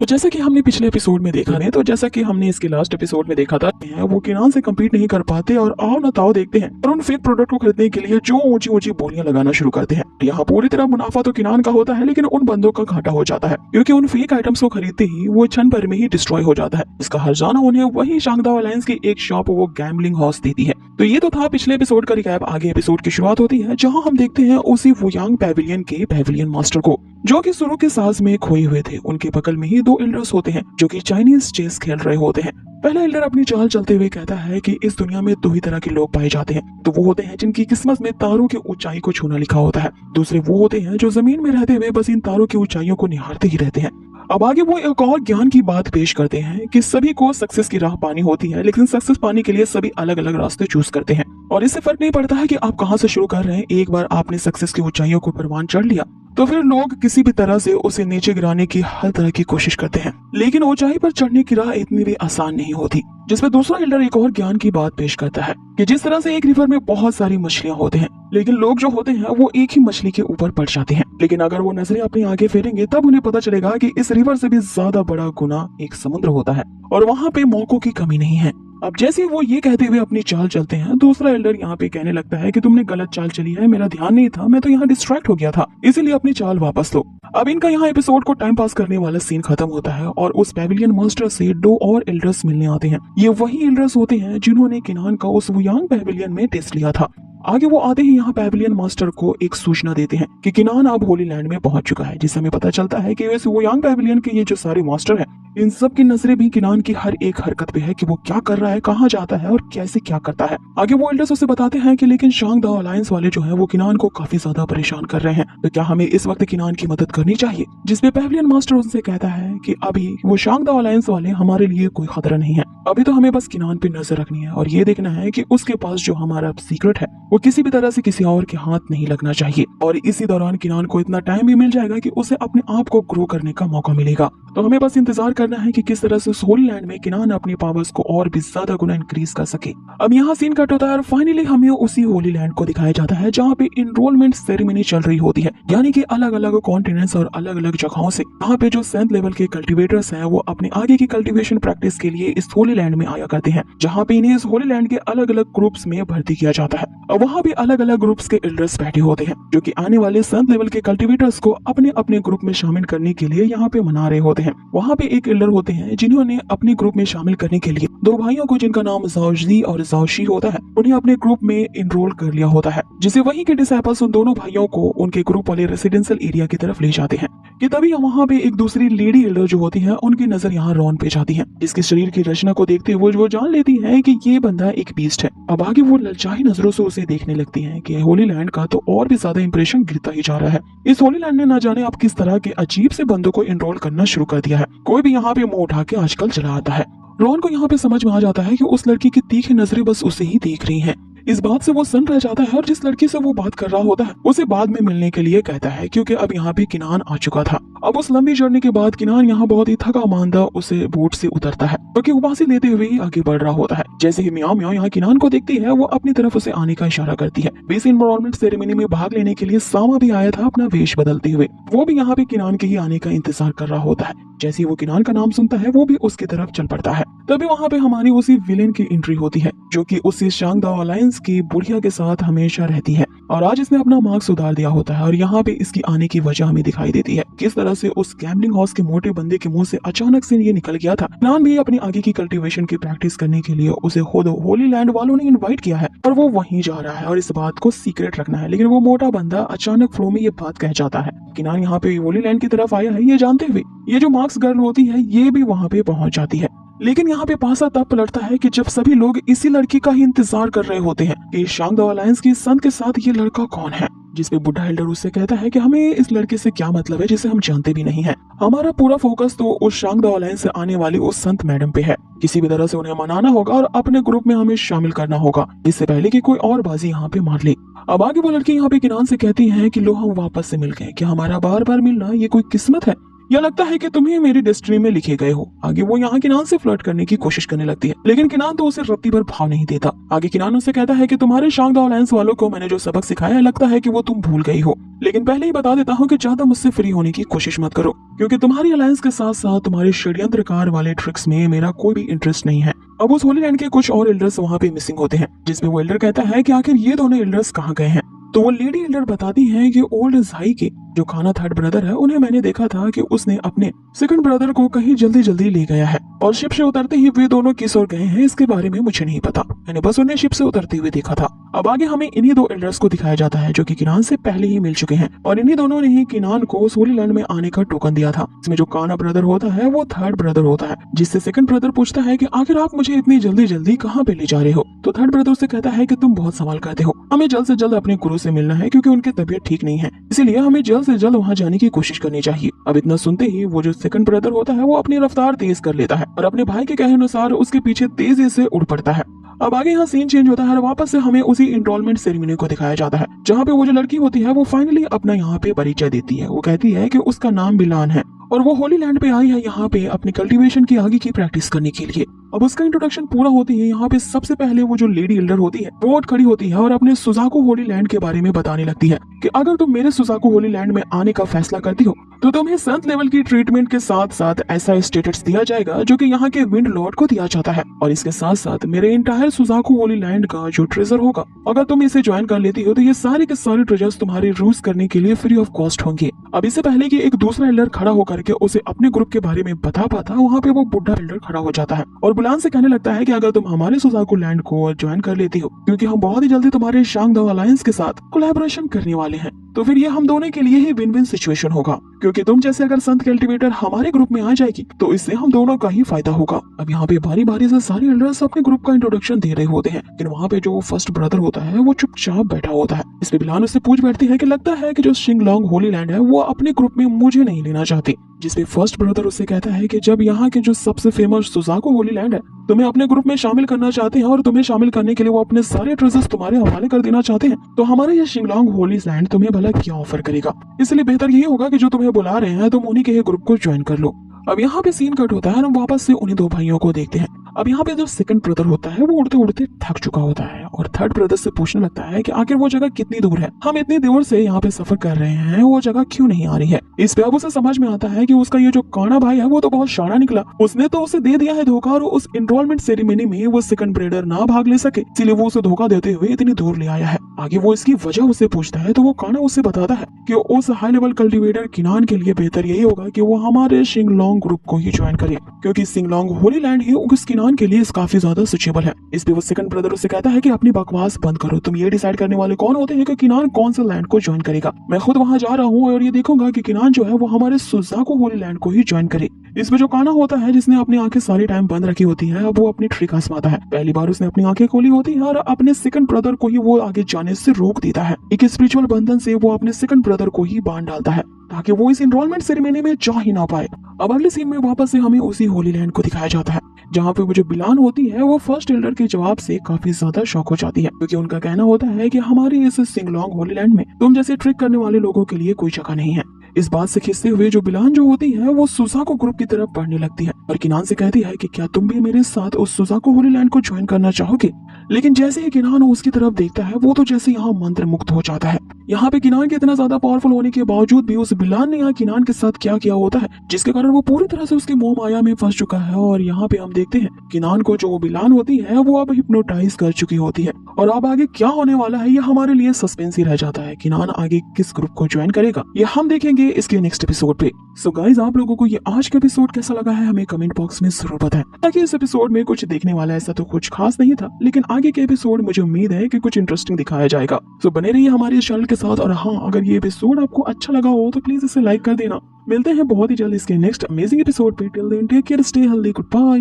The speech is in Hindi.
तो जैसा कि हमने पिछले एपिसोड में देखा है, तो जैसा कि हमने इसके लास्ट एपिसोड में देखा था, वो किनान से कम्पीट नहीं कर पाते और आओ न ताओ देखते हैं और उन फेक प्रोडक्ट को खरीदने के लिए जो ऊंची ऊंची बोलियां लगाना शुरू करते हैं। यहाँ पूरी तरह मुनाफा तो किनान का होता है, लेकिन उन बंदों का घाटा हो जाता है क्योंकि उन फेक आइटम्स को खरीदते ही वो क्षण भर में ही डिस्ट्रॉय हो जाता है। इसका हर्जाना उन्हें वही शांगदाओ अलायंस की एक शॉप वो गैम्बलिंग हाउस देती है। तो ये तो था पिछले एपिसोड का रिकैप। आगे एपिसोड की शुरुआत होती है जहाँ हम देखते हैं उसी वुयांग पैविलियन के पैविलियन मास्टर को, जो कि शुरू के साज में खोए हुए थे। उनके बगल में ही दो एल्डर्स होते हैं जो कि चाइनीज चेस खेल रहे होते हैं। पहला एल्डर अपनी चाल चलते हुए कहता है कि इस दुनिया में दो ही तरह के लोग पाए जाते हैं, तो वो होते हैं जिनकी किस्मत में तारों की ऊंचाई को छूना लिखा होता है। दूसरे वो होते हैं जो जमीन में रहते हुए बस इन तारों की ऊंचाइयों को निहारते ही रहते हैं। अब आगे वो एक और ज्ञान की बात पेश करते हैं कि सभी को सक्सेस की राह पानी होती है, लेकिन सक्सेस पाने के लिए सभी अलग अलग रास्ते चूज करते हैं और इससे फर्क नहीं पड़ता है कि आप कहां से शुरू कर रहे हैं। एक बार आपने सक्सेस की ऊंचाइयों को परवान चढ़ लिया तो फिर लोग किसी भी तरह से उसे नीचे गिराने की हर तरह की कोशिश करते हैं, लेकिन ऊंचाई पर चढ़ने की राह इतनी भी आसान नहीं होती। जिसमें दूसरा एल्डर एक और ज्ञान की बात पेश करता है कि जिस तरह से एक रिवर में बहुत सारी मछलियां होते हैं, लेकिन लोग जो होते हैं वो एक ही मछली के ऊपर पड़ जाते हैं, लेकिन अगर वो नजरें अपने आगे फेरेंगे तब उन्हें पता चलेगा कि इस रिवर से भी ज्यादा बड़ा गुना एक समुद्र होता है और वहाँ पे मौकों की कमी नहीं है। अब जैसे वो ये कहते हुए अपनी चाल चलते हैं, दूसरा एल्डर यहाँ पे कहने लगता है कि तुमने गलत चाल चली है, मेरा ध्यान नहीं था, मैं तो यहाँ डिस्ट्रैक्ट हो गया था, इसीलिए अपनी चाल वापस लो। अब इनका यहाँ एपिसोड को टाइम पास करने वाला सीन खत्म होता है और उस पैविलियन मास्टर से दो और एल्डर्स मिलने आते हैं। ये वही एल्डर्स होते हैं जिन्होंने किनान का उस वुयांग पैविलियन में टेस्ट लिया था। आगे वो आते ही यहाँ पैविलियन मास्टर को एक सूचना देते हैं कि किनान अब होली लैंड में पहुंच चुका है, जिससे हमें पता चलता है कि इस वुयांग पैविलियन के ये जो सारे मास्टर हैं, इन सब की नजरें भी किनान की हर एक हरकत पे है कि वो क्या कर रहा है, कहाँ जाता है और कैसे क्या करता है। आगे वो एल्डर्स उसे बताते हैं कि लेकिन शांगदाओ अलायंस वाले जो है वो किनान को काफी ज्यादा परेशान कर रहे हैं, तो क्या हमें इस वक्त किनान की मदद करनी चाहिए। जिसपे पैविलियन मास्टर उनसे कहता है कि अभी वो शांगदाओ अलायंस वाले हमारे लिए कोई खतरा नहीं है, अभी तो हमें बस किनान पे नजर रखनी है और ये देखना है कि उसके पास जो हमारा सीक्रेट है वो किसी भी तरह से किसी और के हाथ नहीं लगना चाहिए। और इसी दौरान किनान को इतना टाइम भी मिल जाएगा कि उसे अपने आप को ग्रो करने का मौका मिलेगा। तो हमें बस इंतजार करना है कि किस तरह से उस होली लैंड में किनान अपनी पावर्स को और भी ज्यादा गुना इंक्रीज कर सके। अब यहाँ सीन कट होता है और फाइनली हमें उसी होली लैंड को दिखाया जाता है जहाँ पे इनरोलमेंट सेरेमनी चल रही होती है, यानी कि अलग अलग कॉन्टिनेंट्स और अलग अलग जगहों से यहाँ पे जो 7th लेवल के कल्टीवेटर्स हैं वो अपने आगे की कल्टीवेशन प्रैक्टिस के लिए इस होली लैंड में आया करते हैं, जहाँ पे इन्हें इस होली लैंड के अलग अलग ग्रुप्स में भर्ती किया जाता है। और वहाँ भी अलग अलग ग्रुप्स के एल्डर्स बैठे होते हैं जो कि आने वाले 7th लेवल के कल्टीवेटर्स को अपने अपने ग्रुप में शामिल करने के लिए यहाँ पे मना रहे होते हैं। वहाँ पे एक एल्डर होते हैं जिन्होंने अपने ग्रुप में शामिल करने के लिए दो भाइयों को, जिनका नाम जाओजी और जाओशी होता है, उन्हें अपने ग्रुप में इनरोल कर लिया होता है, जिसे वहीं के डिसाइपल्स उन दोनों भाइयों को उनके ग्रुप वाले रेसिडेंशियल एरिया की तरफ ले जाते हैं। कि तभी वहाँ पे एक दूसरी लेडी एल्डर जो होती है उनकी नजर यहाँ रॉन पे जाती है, जिसके शरीर की रचना को देखते हुए वो जान लेती है कि ये बंदा एक बीस्ट है। अब आगे वो ललचाई नजरों से उसे देखने लगती है कि होली लैंड का तो और भी ज्यादा इंप्रेशन गिरता ही जा रहा है। इस होली लैंड ने ना जाने अब किस तरह के अजीब से बंदों को इनरोल करना शुरू कर दिया है, कोई भी यहाँ पे मुंह उठा के आजकल चला आता है। रॉन को यहाँ पे समझ में आ जाता है कि उस लड़की की तीखी नजरें बस उसे ही देख रही हैं। इस बात से वो सन रह जाता है और जिस लड़की से वो बात कर रहा होता है उसे बाद में मिलने के लिए कहता है, क्योंकि अब यहाँ पे किनान आ चुका था। अब उस लंबी जर्नी के बाद किनान यहाँ बहुत ही थका मांदा उसे बोट से उतरता है, क्योंकि उबासी लेते हुए ही आगे बढ़ रहा होता है। जैसे ही म्याओ म्याओ यहाँ किनान को देखती है वो अपनी तरफ उसे आने का इशारा करती है। बेस इनरोलमेंट सेरेमनी में भाग लेने के लिए सामा भी आया था अपना वेश बदलते हुए, वो भी यहाँ पे किनान के ही आने का इंतजार कर रहा होता है। जैसे ही वो किनान का नाम सुनता है वो भी उसकी तरफ चल पड़ता है। तभी वहाँ पे हमारी उसी विलेन की एंट्री होती है जो कि उसी शांगदाओ अलायंस की बुढ़िया के साथ हमेशा रहती है, और आज इसने अपना मार्क्स सुधार दिया होता है। और यहाँ पे इसकी आने की वजह हमें दिखाई देती है, किस तरह से उस गैम्बलिंग हाउस के मोटे बंदे के मुंह से अचानक से ये निकल गया था। किनान भी अपनी आगे की कल्टीवेशन की प्रैक्टिस करने के लिए उसे खुद होली लैंड वालों ने इन्वाइट किया है और वो वहीं जा रहा है और इस बात को सीक्रेट रखना है, लेकिन वो मोटा बंदा अचानक फ्लो में ये बात कह जाता है। किनान यहाँ पे होली लैंड की तरफ आया है ये जानते हुए ये जो मार्क्स गर्ल होती है ये भी वहाँ पे पहुंच जाती है। लेकिन यहाँ पे पासा तब पलटता है कि जब सभी लोग इसी लड़की का ही इंतजार कर रहे होते हैं कि शांगदाओ अलायंस की संत के साथ ये लड़का कौन है। जिसपे बुढ़ा एल्डर उससे कहता है कि हमें इस लड़के से क्या मतलब है जिसे हम जानते भी नहीं है, हमारा पूरा फोकस तो उस शांगदाओ अलायंस से आने वाली उस संत मैडम पे है। किसी भी तरह से उन्हें मनाना होगा और अपने ग्रुप में हमें शामिल करना होगा, इससे पहले कि कोई और बाजी यहाँ पे मार ले। अब आगे वो लड़की यहाँ पे किनान से कहती है कि लो हम वापस से मिल गए, क्या हमारा बार बार मिलना ये कोई किस्मत है। या लगता है कि तुम्हें मेरी डेस्टिनी में लिखे गए हो। आगे वो यहाँ किनान से फ्लर्ट करने की कोशिश करने लगती है, लेकिन किनान तो उसे रत्ती भर भाव नहीं देता। आगे किनान उसे कहता है कि तुम्हारे शांगदा अलायंस वालों को मैंने जो सबक सिखाया है लगता है कि वो तुम भूल गई हो, लेकिन पहले ही बता देता हूँ कि ज्यादा मुझसे फ्री होने की कोशिश मत करो, क्योंकि तुम्हारी अलायंस के साथ साथ तुम्हारे षड्यंत्रकार वाले ट्रिक्स में मेरा कोई भी इंटरेस्ट नहीं है। अब उस होली लैंड के कुछ और एल्डर्स वहाँ पे मिसिंग होते हैं, जिसमें वो एल्डर कहता है कि आखिर ये दोनों एल्डर्स कहाँ गए हैं। तो वो लेडी एल्डर बताती है कि ओल्ड झाई के जो खाना थर्ड ब्रदर है उन्हें मैंने देखा था कि उसने अपने सेकंड ब्रदर को कहीं जल्दी जल्दी ले गया है, और शिप से उतरते ही वे दोनों किस ओर गए हैं इसके बारे में मुझे नहीं पता, मैंने बस उन्हें शिप से उतरते हुए देखा था। अब आगे हमें इन्हीं दो एल्डर्स को दिखाया जाता है जो कि किनान से पहले ही मिल चुके हैं, और इन्हीं दोनों ने ही किनान को होली लैंड में आने का टोकन दिया था। इसमें जो काना ब्रदर होता है वो थर्ड ब्रदर होता है, जिससे सेकंड ब्रदर पूछता है कि आखिर आप मुझे इतनी जल्दी जल्दी कहाँ पे ले जा रहे हो। तो थर्ड ब्रदर से कहता है कि तुम बहुत सवाल करते हो, हमें जल्द से जल्द अपने गुरु से मिलना है क्योंकि उनकी तबीयत ठीक नहीं है, इसीलिए हमें जल्द से जल्द वहाँ जाने की कोशिश करनी चाहिए। अब इतना सुनते ही वो जो सेकंड ब्रदर होता है वो अपनी रफ्तार तेज कर लेता है और अपने भाई के कहे अनुसार उसके पीछे तेजी से उड़ पड़ता है। अब आगे यहाँ सीन चेंज होता है और वापस से हमें उसी इनरोलमेंट सेरेमनी को दिखाया जाता है, जहाँ पे वो जो लड़की होती है वो फाइनली अपना यहाँ पे परिचय देती है। वो कहती है कि उसका नाम बिलान है और वो होली लैंड पे आई है यहाँ पे अपने कल्टीवेशन की आगे की प्रैक्टिस करने के लिए। अब उसका इंट्रोडक्शन पूरा होती है यहाँ पे सबसे पहले वो जो लेडी एल्डर होती है वो खड़ी होती है और अपने सुजाकू होली लैंड के बारे में बताने लगती है कि अगर तुम मेरे सुजाकू होली लैंड में आने का फैसला करती हो तो तुम्हें संत लेवल की ट्रीटमेंट के साथ साथ ऐसा स्टेटस दिया जाएगा जो कि यहाँ के विंड लॉर्ड को दिया जाता है, और इसके साथ साथ मेरे इंटायर सुजाकू होली लैंड का जो ट्रेजर होगा अगर तुम इसे ज्वाइन कर लेती हो तो ये सारे के सारे ट्रेजर्स तुम्हारे रूज करने के लिए फ्री ऑफ कॉस्ट होंगे। अब इससे पहले कि एक दूसरा एल्डर खड़ा होकर के उसे अपने ग्रुप के बारे में बता पाता, वहाँ पे वो बुढ़ा एल्डर खड़ा हो जाता है और बुलान से कहने लगता है कि अगर तुम हमारे सुजाकू लैंड को ज्वाइन कर लेती हो, क्योंकि हम बहुत ही जल्दी तुम्हारे शांगदा अलायंस के साथ कोलैबोरेशन करने वाले हैं, तो फिर ये हम दोनों के लिए ही विन विन सिचुएशन होगा, क्योंकि तुम जैसे अगर संत कल्टीवेटर हमारे ग्रुप में आ जाएगी तो इससे हम दोनों का ही फायदा होगा। अब यहाँ पे बारी बारी से सारे एल्डर्स अपने ग्रुप का इंट्रोडक्शन दे रहे होते हैं, लेकिन वहाँ पे जो फर्स्ट ब्रदर होता है वो चुपचाप बैठा होता है। इस पे बिलान उससे पूछ बैठती है कि लगता है कि जो शिंगलोंग होली लैंड है वो अपने ग्रुप में मुझे नहीं लेना चाहती, जिसपे फर्स्ट ब्रदर उससे कहता है कि जब यहाँ के जो सबसे फेमस सुजाकू होली लैंड है तुम्हें अपने ग्रुप में शामिल करना चाहते हैं और तुम्हें शामिल करने के लिए वो अपने सारे ट्रेजर्स तुम्हारे हवाले कर देना चाहते हैं, तो हमारे ये शिंगलोंग होली लैंड तुम्हें भला क्या ऑफर करेगा। इसलिए बेहतर यही होगा कि जो तुम्हें बुला रहे हैं तुम उन्हीं के ग्रुप को ज्वाइन कर लो। अब यहाँ पे सीन कट होता है, हम वापस से उन्हीं दो भाइयों को देखते हैं। अब यहाँ पे जो सेकंड ब्रदर होता है वो उड़ते उड़ते थक चुका होता है और थर्ड ब्रदर से पूछने लगता है कि आखिर वो जगह कितनी दूर है, हम इतनी दूर से यहाँ पे सफर कर रहे हैं, वो जगह क्यों नहीं आ रही है। इस पे अब उसे समझ में आता है कि उसका ये जो काना भाई है वो तो बहुत शाना निकला, उसने तो उसे दे दिया है धोखा और उस एनरोलमेंट सेरेमनी में वो सेकंड ब्रदर ना भाग ले सके, इसलिए वो उसे धोखा देते हुए इतनी दूर ले आया है। आगे वो इसकी वजह उससे पूछता है तो वो काना उससे बताता है कि उस हाई लेवल कल्टीवेटर किनान के लिए बेहतर यही होगा कि वो हमारे शिंगलोंग ग्रुप को ही ज्वाइन करे, क्योंकि शिंगलोंग होली लैंड ही उस किनान के लिए काफी ज्यादा सुचेबल है। इस पे वो सेकंड ब्रदर उससे कहता है कि अपनी बकवास बंद करो, तुम ये डिसाइड करने वाले कौन होते हैं कि किनान कौन सा लैंड को ज्वाइन करेगा। मैं खुद वहां जा रहा हूँ और ये देखूंगा कि किनान जो है वो हमारे सुजाकू होली लैंड को ही ज्वाइन करे। इसमें जो काना होता है जिसने अपनी आंखें सारी टाइम बंद रखी होती है, अब वो अपनी ट्रिक आजमाता है। पहली बार उसने अपनी आंखें खोली होती है और अपने सेकंड ब्रदर को ही वो आगे जाने से रोक देता है। एक स्पिरिचुअल बंधन से वो अपने सेकंड ब्रदर को ही बांध डालता है ताकि वो इस एनरोलमेंट सेरेमनी में जा ही ना पाए। अब अगले सीन में वापस से हमें उसी होली लैंड को दिखाया जाता है, जहाँ पे वो जो बिलान होती है वो फर्स्ट एल्डर के जवाब से काफी ज्यादा शॉक हो जाती है, क्योंकि उनका कहना होता है कि हमारी इस शिंगलोंग होली लैंड में तुम जैसे ट्रिक करने वाले लोगों के लिए कोई जगह नहीं है। इस बात से खिंचते हुए जो बिलान जो होती है वो सुजाकू ग्रुप की तरफ बढ़ने लगती है और किनान से कहती है कि क्या तुम भी मेरे साथ उस सुजाकू होली लैंड को ज्वाइन करना चाहोगे। लेकिन जैसे ही किनान उसकी तरफ देखता है वो तो जैसे यहाँ मंत्र मुक्त हो जाता है। यहाँ पे किनान के इतना ज्यादा पावरफुल होने के बावजूद भी उस बिलान ने यहाँ किनान के साथ क्या किया होता है, जिसके कारण वो पूरी तरह से उसके मोह माया में फंस चुका है। और यहाँ पे हम देखते हैं किनान को जो बिलान होती है वो अब हिप्नोटाइज कर चुकी होती है और अब आगे क्या होने वाला है ये हमारे लिए सस्पेंस ही रह जाता है। किनान आगे किस ग्रुप को ज्वाइन करेगा ये हम देखेंगे इसके नेक्स्ट एपिसोड पे। सो गाइज, आप लोगों को ये आज का एपिसोड कैसा लगा है हमें कमेंट बॉक्स में जरूर बताएं, ताकि इस एपिसोड में कुछ देखने वाला ऐसा तो कुछ खास नहीं था, लेकिन आगे के एपिसोड मुझे उम्मीद है कि कुछ इंटरेस्टिंग दिखाया जाएगा। सो बने रहिए हमारे चैनल के साथ और हाँ, अगर ये एपिसोड आपको अच्छा लगा हो तो प्लीज इसे लाइक कर देना। मिलते हैं बहुत ही जल्द इसके नेक्स्ट अमेजिंग एपिसोड पे। Till then take care, stay healthy, good bye.